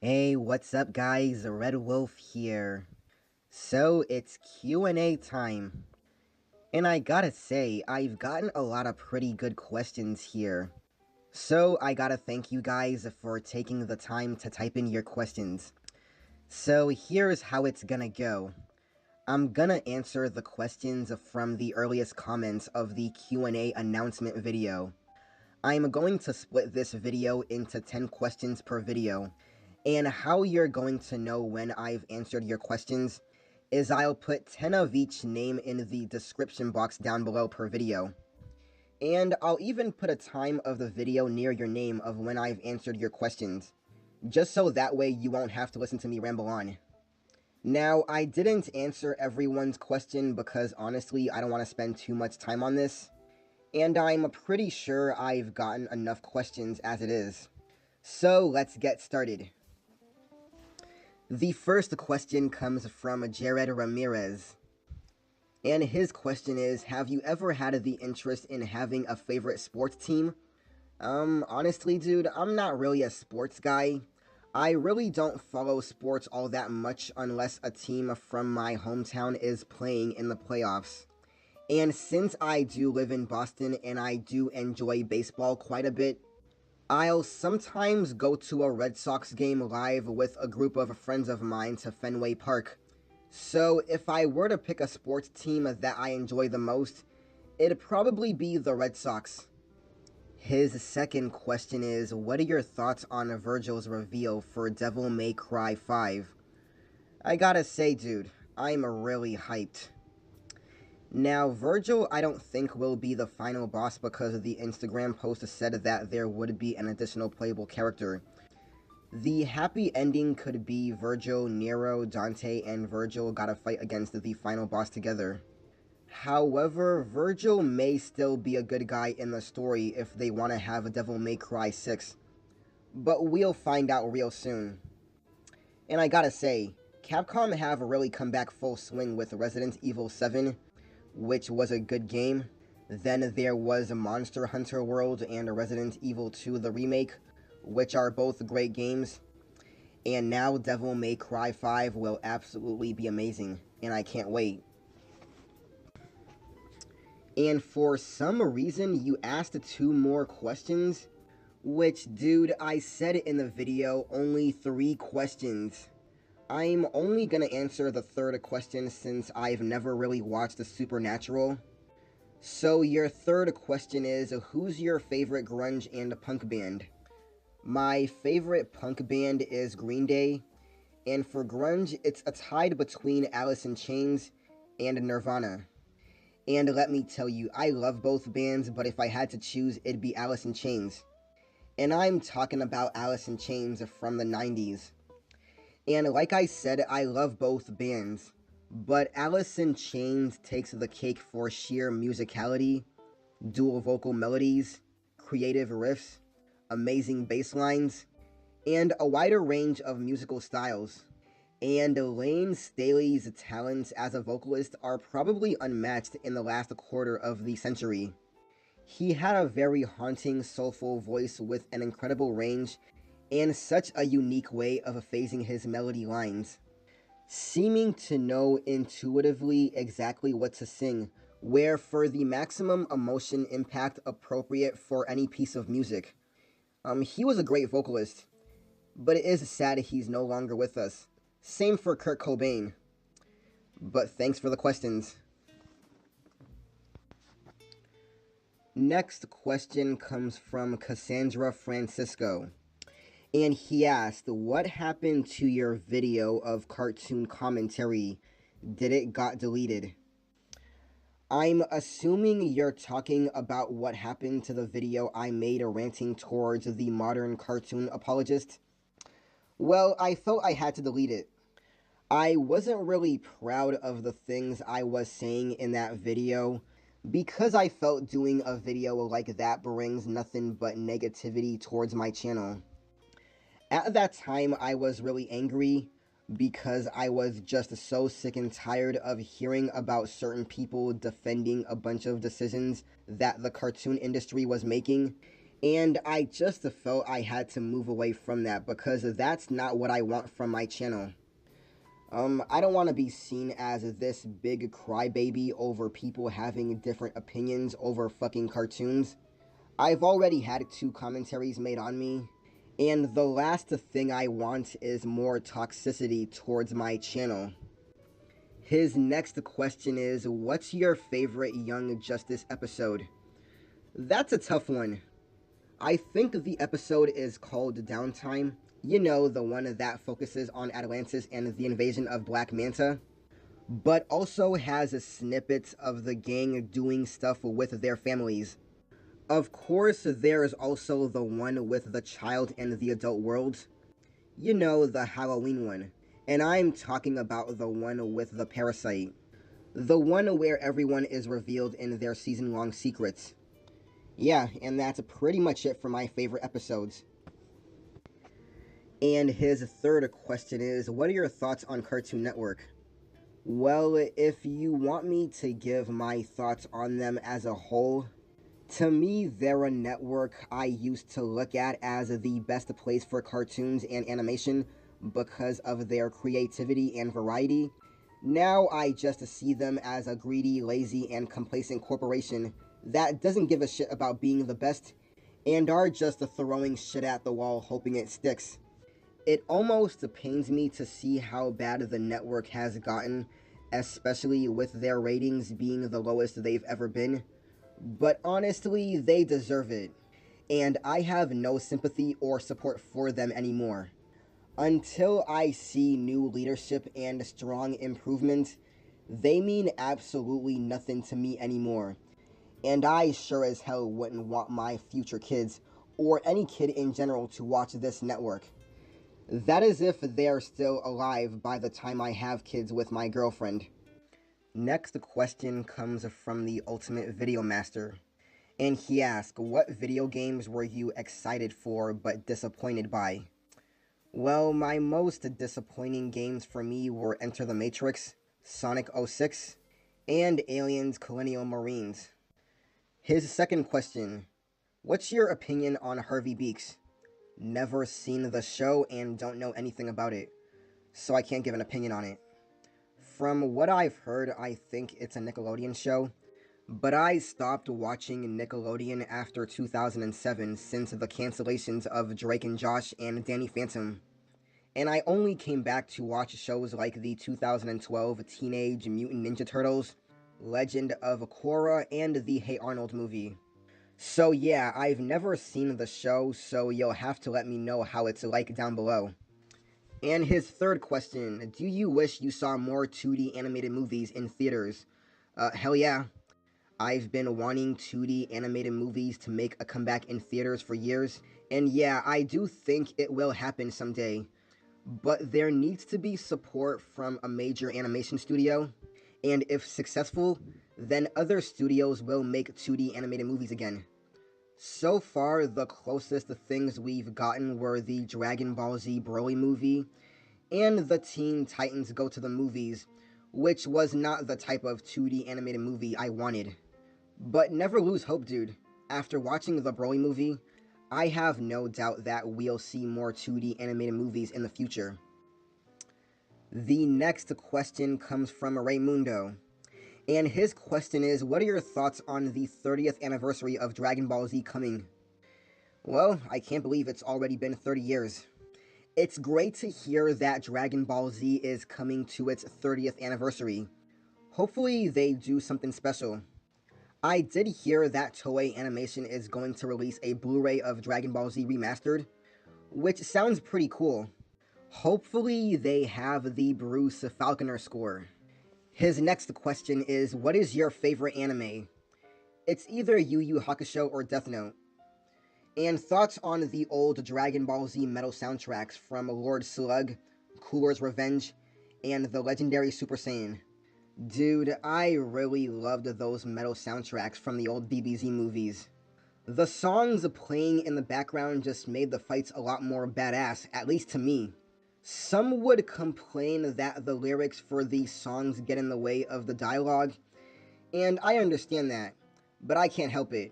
Hey, what's up guys? Red Wolf here. So, it's Q&A time. And I gotta say, I've gotten a lot of pretty good questions here. So, I gotta thank you guys for taking the time to type in your questions. So, here's how it's gonna go. I'm gonna answer the questions from the earliest comments of the Q&A announcement video. I'm going to split this video into 10 questions per video. And how you're going to know when I've answered your questions is I'll put 10 of each name in the description box down below per video. And I'll even put a time of the video near your name of when I've answered your questions, just so that way you won't have to listen to me ramble on. Now, I didn't answer everyone's question because honestly, I don't want to spend too much time on this, and I'm pretty sure I've gotten enough questions as it is. So let's get started. The first question comes from Jared Ramirez. And his question is, have you ever had the interest in having a favorite sports team? Honestly, dude, I'm not really a sports guy. I really don't follow sports all that much unless a team from my hometown is playing in the playoffs. And since I do live in Boston and I do enjoy baseball quite a bit, I'll sometimes go to a Red Sox game live with a group of friends of mine to Fenway Park. So if I were to pick a sports team that I enjoy the most, it'd probably be the Red Sox. His second question is, what are your thoughts on Virgil's reveal for Devil May Cry 5? I gotta say, dude, I'm really hyped. Now, Virgil, I don't think will be the final boss because the Instagram post said that there would be an additional playable character. The happy ending could be Virgil, Nero, Dante, and Virgil gotta fight against the final boss together. However, Virgil may still be a good guy in the story if they want to have a Devil May Cry 6. But we'll find out real soon. And I gotta say, Capcom have really come back full swing with Resident Evil 7, which was a good game. Then there was Monster Hunter World and Resident Evil 2 the remake, which are both great games. And now Devil May Cry 5 will absolutely be amazing, and I can't wait. And for some reason, you asked 2 more questions, which, dude, I said in the video, only 3 questions. I'm only gonna answer the 3rd question since I've never really watched Supernatural. So your 3rd question is, who's your favorite grunge and punk band? My favorite punk band is Green Day, and for grunge, it's a tie between Alice in Chains and Nirvana. And let me tell you, I love both bands, but if I had to choose, it'd be Alice in Chains. And I'm talking about Alice in Chains from the 90s. And like I said, I love both bands, but Alice in Chains takes the cake for sheer musicality, dual vocal melodies, creative riffs, amazing bass lines, and a wider range of musical styles. And Lane Staley's talents as a vocalist are probably unmatched in the last quarter of the century. He had a very haunting, soulful voice with an incredible range and such a unique way of phasing his melody lines, seeming to know intuitively exactly what to sing, where for the maximum emotion impact appropriate for any piece of music. He was a great vocalist, but it is sad he's no longer with us. Same for Kurt Cobain. But thanks for the questions. Next question comes from Cassandra Francesco. And he asked, what happened to your video of cartoon commentary? Did it got deleted? I'm assuming you're talking about what happened to the video I made ranting towards the modern cartoon apologist. Well, I felt I had to delete it. I wasn't really proud of the things I was saying in that video because I felt doing a video like that brings nothing but negativity towards my channel. At that time, I was really angry because I was just so sick and tired of hearing about certain people defending a bunch of decisions that the cartoon industry was making, And I just felt I had to move away from that because that's not what I want from my channel. I don't want to be seen as this big crybaby over people having different opinions over fucking cartoons. I've already had 2 commentaries made on me, and the last thing I want is more toxicity towards my channel. His next question is, what's your favorite Young Justice episode? That's a tough one. I think the episode is called Downtime. You know, the one that focuses on Atlantis and the invasion of Black Manta, but also has snippets of the gang doing stuff with their families. Of course, there's also the one with the child and the adult world. You know, the Halloween one. And I'm talking about the one with the parasite. The one where everyone is revealed in their season-long secrets. Yeah, and that's pretty much it for my favorite episodes. And his third question is, what are your thoughts on Cartoon Network? Well, if you want me to give my thoughts on them as a whole, to me, they're a network I used to look at as the best place for cartoons and animation because of their creativity and variety. Now I just see them as a greedy, lazy, and complacent corporation that doesn't give a shit about being the best and are just throwing shit at the wall hoping it sticks. It almost pains me to see how bad the network has gotten, especially with their ratings being the lowest they've ever been. But honestly, they deserve it, and I have no sympathy or support for them anymore. Until I see new leadership and strong improvement, they mean absolutely nothing to me anymore. And I sure as hell wouldn't want my future kids, or any kid in general, to watch this network. That is if they're still alive by the time I have kids with my girlfriend. Next question comes from the Ultimate Video Master, and he asks, what video games were you excited for but disappointed by? Well, my most disappointing games for me were Enter the Matrix, Sonic 06, and Aliens Colonial Marines. His second question, what's your opinion on Harvey Beaks? Never seen the show and don't know anything about it, so I can't give an opinion on it. From what I've heard, I think it's a Nickelodeon show, but I stopped watching Nickelodeon after 2007 since the cancellations of Drake and Josh and Danny Phantom, and I only came back to watch shows like the 2012 Teenage Mutant Ninja Turtles, Legend of Korra, and the Hey Arnold movie. So yeah, I've never seen the show, so you'll have to let me know how it's like down below. And his third question, do you wish you saw more 2D animated movies in theaters? Hell yeah. I've been wanting 2D animated movies to make a comeback in theaters for years, and yeah, I do think it will happen someday. But there needs to be support from a major animation studio, and if successful, then other studios will make 2D animated movies again. So far, the closest things we've gotten were the Dragon Ball Z Broly movie and the Teen Titans Go to the Movies, which was not the type of 2D animated movie I wanted. But never lose hope, dude. After watching the Broly movie, I have no doubt that we'll see more 2D animated movies in the future. The next question comes from Raimundo, and his question is, what are your thoughts on the 30th anniversary of Dragon Ball Z coming? Well, I can't believe it's already been 30 years. It's great to hear that Dragon Ball Z is coming to its 30th anniversary. Hopefully they do something special. I did hear that Toei Animation is going to release a Blu-ray of Dragon Ball Z Remastered, which sounds pretty cool. Hopefully they have the Bruce Falconer score. His next question is, what is your favorite anime? It's either Yu Yu Hakusho or Death Note. And thoughts on the old Dragon Ball Z metal soundtracks from Lord Slug, Cooler's Revenge, and the legendary Super Saiyan. Dude, I really loved those metal soundtracks from the old DBZ movies. The songs playing in the background just made the fights a lot more badass, at least to me. Some would complain that the lyrics for these songs get in the way of the dialogue, and I understand that, but I can't help it.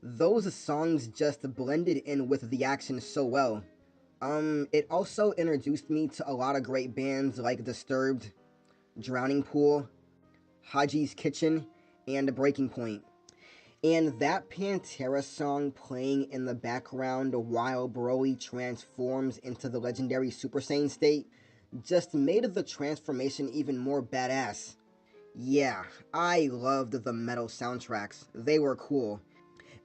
Those songs just blended in with the action so well. It also introduced me to a lot of great bands like Disturbed, Drowning Pool, Haji's Kitchen, and Breaking Point. And that Pantera song playing in the background while Broly transforms into the legendary Super Saiyan state just made the transformation even more badass. Yeah, I loved the metal soundtracks. They were cool.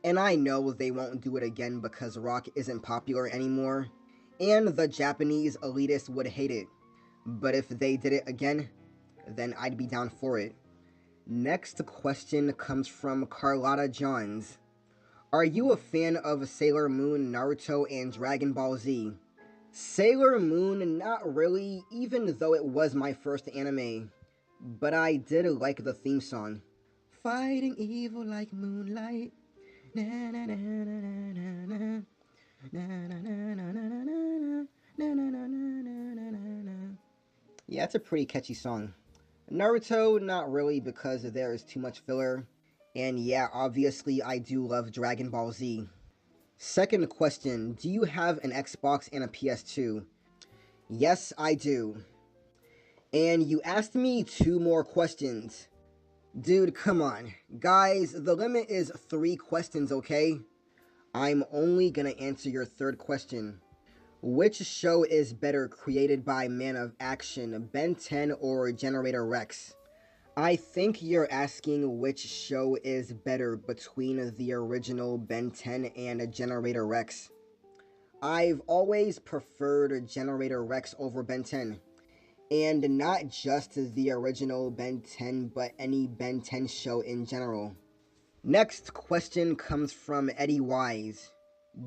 And I know they won't do it again because rock isn't popular anymore, and the Japanese elitists would hate it. But if they did it again, then I'd be down for it. Next question comes from Carlotta Johns. Are you a fan of Sailor Moon, Naruto, and Dragon Ball Z? Sailor Moon, not really, even though it was my first anime. But I did like the theme song. Fighting evil like moonlight. Na na na na na na na na na na. Yeah, it's a pretty catchy song. Naruto, not really, because there is too much filler. And yeah, obviously I do love Dragon Ball Z. Second question, do you have an Xbox and a PS2? Yes, I do. And you asked me 2 more questions. Dude, come on. Guys, the limit is 3 questions, okay? I'm only gonna answer your 3rd question. Which show is better, created by Man of Action, Ben 10, or Generator Rex? I think you're asking which show is better between the original Ben 10 and Generator Rex. I've always preferred Generator Rex over Ben 10. And not just the original Ben 10, but any Ben 10 show in general. Next question comes from Eddie Wise.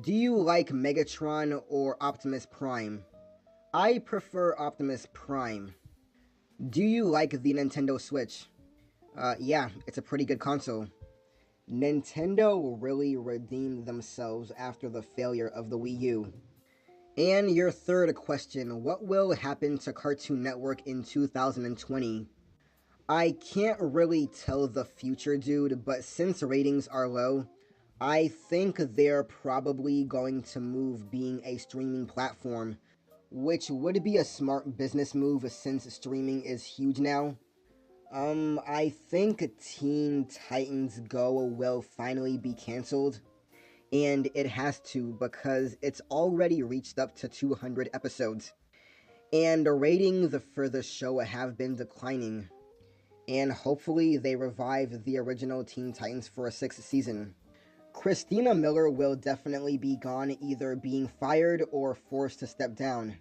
Do you like Megatron or Optimus Prime? I prefer Optimus Prime. Do you like the Nintendo Switch? Yeah, it's a pretty good console. Nintendo really redeemed themselves after the failure of the Wii U. And your 3rd question, what will happen to Cartoon Network in 2020? I can't really tell the future, dude, but since ratings are low, I think they're probably going to move being a streaming platform, which would be a smart business move since streaming is huge now. I think Teen Titans Go will finally be canceled. And it has to, because it's already reached up to 200 episodes. And the ratings for the show have been declining. And hopefully they revive the original Teen Titans for a 6th season. Christina Miller will definitely be gone, either being fired or forced to step down.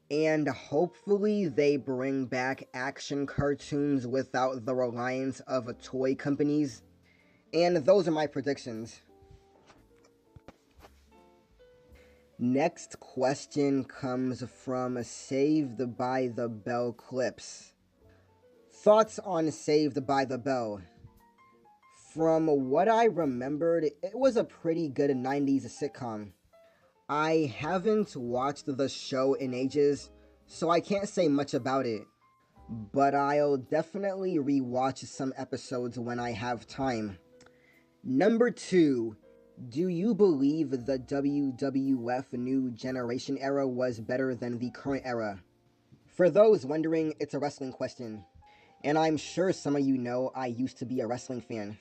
And hopefully they bring back action cartoons without the reliance of toy companies. And those are my predictions. Next question comes from Saved by the Bell Clips. Thoughts on Saved by the Bell? From what I remembered, it was a pretty good 90s sitcom. I haven't watched the show in ages, so I can't say much about it. But I'll definitely rewatch some episodes when I have time. Number 2. Do you believe the WWF New Generation era was better than the current era? For those wondering, it's a wrestling question. And I'm sure some of you know I used to be a wrestling fan.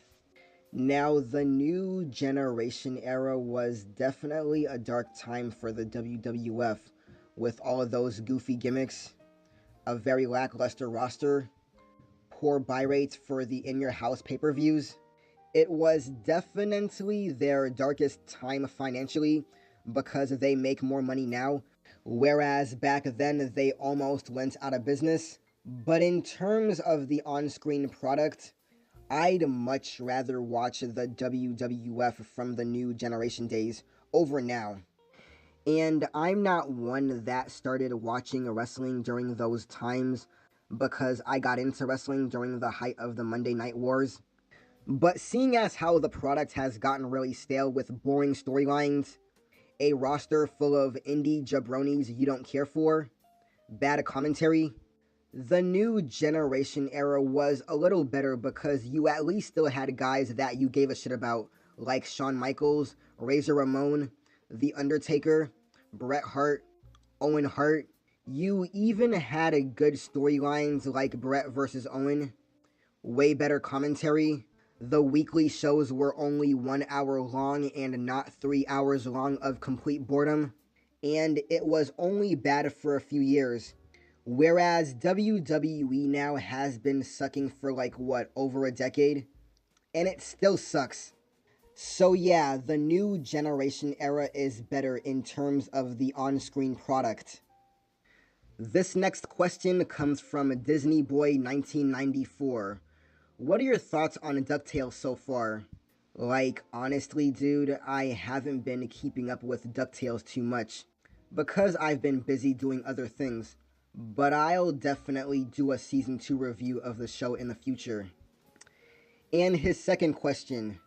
Now, the New Generation era was definitely a dark time for the WWF, with all of those goofy gimmicks, a very lackluster roster, poor buy rates for the in-your-house pay-per-views. It was definitely their darkest time financially because they make more money now, whereas back then they almost went out of business. But in terms of the on-screen product, I'd much rather watch the WWF from the New Generation days over now. And I'm not one that started watching wrestling during those times because I got into wrestling during the height of the Monday Night Wars. But seeing as how the product has gotten really stale with boring storylines, a roster full of indie jabronis you don't care for, bad commentary, the New Generation era was a little better because you at least still had guys that you gave a shit about, like Shawn Michaels, Razor Ramon, The Undertaker, Bret Hart, Owen Hart. You even had a good storylines like Bret versus Owen, way better commentary. The weekly shows were only 1 hour long and not 3 hours long of complete boredom. And it was only bad for a few years. Whereas WWE now has been sucking for over a decade? And it still sucks. So yeah, the new generation era is better in terms of the on-screen product. This next question comes from Disney Boy 1994. What are your thoughts on DuckTales so far? Honestly, dude, I haven't been keeping up with DuckTales too much because I've been busy doing other things, but I'll definitely do a season 2 review of the show in the future. And his second question,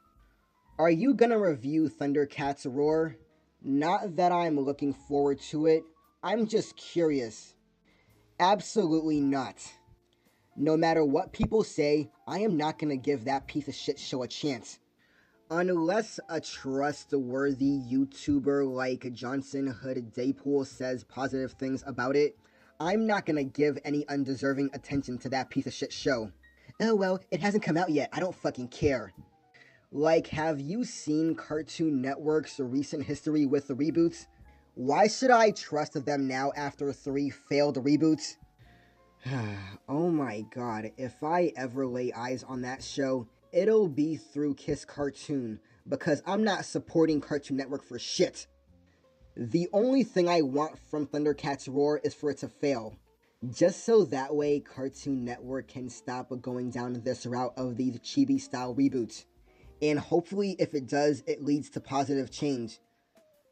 are you gonna review Thundercats Roar? Not that I'm looking forward to it, I'm just curious. Absolutely not. No matter what people say, I am not gonna give that piece of shit show a chance. Unless a trustworthy YouTuber like Johnson Hood Daypool says positive things about it, I'm not gonna give any undeserving attention to that piece of shit show. Oh well, it hasn't come out yet, I don't fucking care. Have you seen Cartoon Network's recent history with the reboots? Why should I trust them now after 3 failed reboots? Oh my god, if I ever lay eyes on that show, it'll be through Kiss Cartoon, because I'm not supporting Cartoon Network for shit. The only thing I want from Thundercats Roar is for it to fail. Just so that way Cartoon Network can stop going down this route of these chibi-style reboots. And hopefully if it does, it leads to positive change.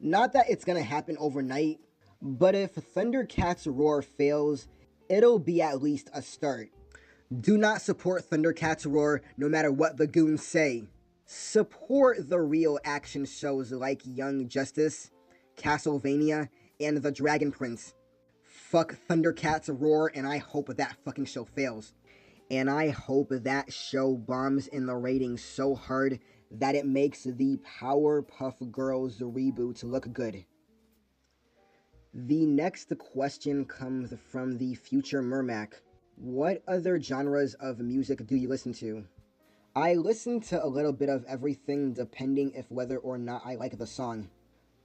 Not that it's gonna happen overnight, but if Thundercats Roar fails, it'll be at least a start. Do not support Thundercats Roar no matter what the goons say. Support the real action shows like Young Justice, Castlevania, and The Dragon Prince. Fuck Thundercats Roar, and I hope that fucking show fails. And I hope that show bombs in the ratings so hard that it makes the Powerpuff Girls reboot look good. The next question comes from the future Merrmack. What other genres of music do you listen to? I listen to a little bit of everything depending if whether or not I like the song.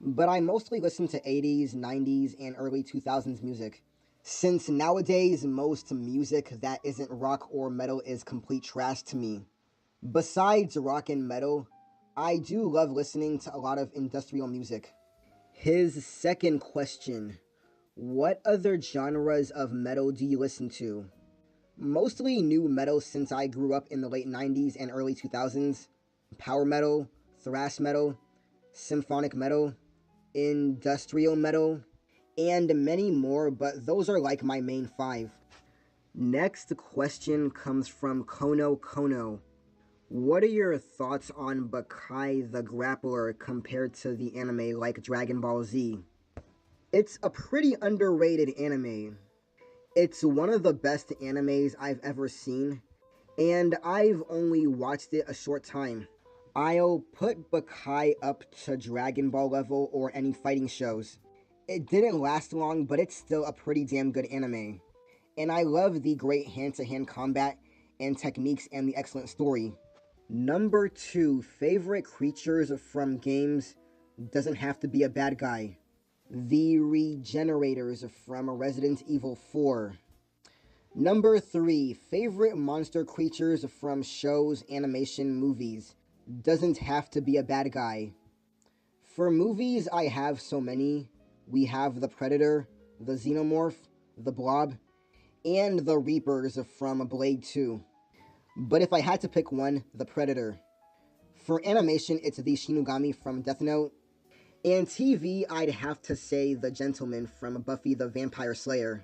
But I mostly listen to 80s, 90s, and early 2000s music. Since nowadays most music that isn't rock or metal is complete trash to me. Besides rock and metal, I do love listening to a lot of industrial music. His second question, what other genres of metal do you listen to? Mostly new metal since I grew up in the late 90s and early 2000s. Power metal, thrash metal, symphonic metal, industrial metal, and many more, but those are my main 5. Next question comes from Kono Kono. What are your thoughts on Bukai the Grappler compared to the anime like Dragon Ball Z? It's a pretty underrated anime. It's one of the best animes I've ever seen, and I've only watched it a short time. I'll put Bukai up to Dragon Ball level or any fighting shows. It didn't last long, but it's still a pretty damn good anime. And I love the great hand-to-hand combat and techniques and the excellent story. Number 2, favorite creatures from games doesn't have to be a bad guy. The Regenerators from Resident Evil 4. Number 3, favorite monster creatures from shows, animation, movies. Doesn't have to be a bad guy. For movies, I have so many. We have the Predator, the Xenomorph, the Blob, and the Reapers from Blade 2. But if I had to pick one, the Predator. For animation, it's the Shinigami from Death Note. And TV, I'd have to say the Gentleman from Buffy the Vampire Slayer.